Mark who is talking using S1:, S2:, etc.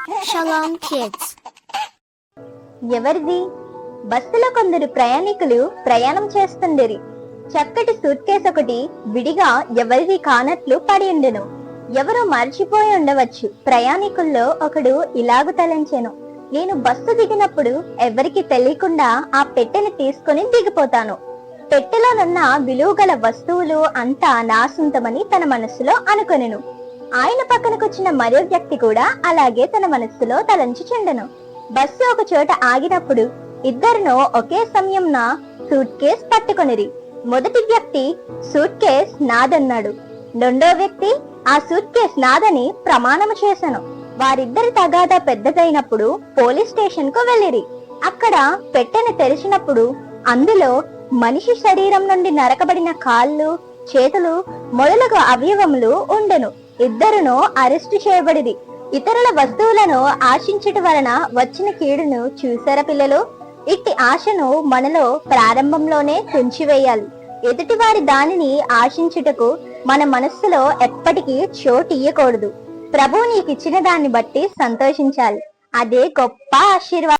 S1: Shalom Kids.
S2: ఎవరిది? బస్సులో కొందరు ప్రయాణికులు ప్రయాణం చేస్తుండేరి. చక్కటి సూట్ కేసు ఒకటి విడిగా ఎవరిది కానట్లు పడి ఉండెను. ఎవరో మర్చిపోయి ఉండవచ్చు. ప్రయాణికుల్లో ఒకడు ఇలాగు తలంచెను, నేను బస్సు దిగినప్పుడు ఎవరికి తెలియకుండా ఆ పెట్టెని తీసుకుని దిగిపోతాను. పెట్టెలోనున్న విలువగల వస్తువులు అంతా నా సొంతమని తన మనస్సులో అనుకొనెను. ఆయన పక్కనకొచ్చిన మరో వ్యక్తి కూడా అలాగే తన మనస్సులో తలంచుచుండెను. బస్సు ఒక చోట ఆగినప్పుడు ఇద్దరును ఒకే సమయంన సూట్ కేస్ పట్టుకొనిరి. మొదటి వ్యక్తి సూట్ కేస్ నాదన్నాడు. రెండో వ్యక్తి ఆ సూట్ కేస్ నాదని ప్రమాణము చేశాను. వారిద్దరి తగాదా పెద్దదైనప్పుడు పోలీస్ స్టేషన్ కు వెళ్ళిరి. అక్కడ పెట్టెను తెరిచినప్పుడు అందులో మనిషి శరీరం నుండి నరకబడిన కాళ్ళు, చేతులు మొదలగు అవయవములు ఉండెను. ఇద్దరును అరెస్టు చేయబడిరి. ఇతరుల వస్తువులను ఆశించుట వలన వచ్చిన కీడును చూసారా పిల్లలు? ఇట్టి ఆశను మనలో ప్రారంభంలోనే తుంచివేయాలి. ఎదుటివారి దానిని ఆశించుటకు మన మనస్సులో ఎప్పటికీ చోటు ఇయ్యకూడదు. ప్రభువు నీకు ఇచ్చిన దాన్ని బట్టి సంతోషించాలి. అదే గొప్ప ఆశీర్వాదం.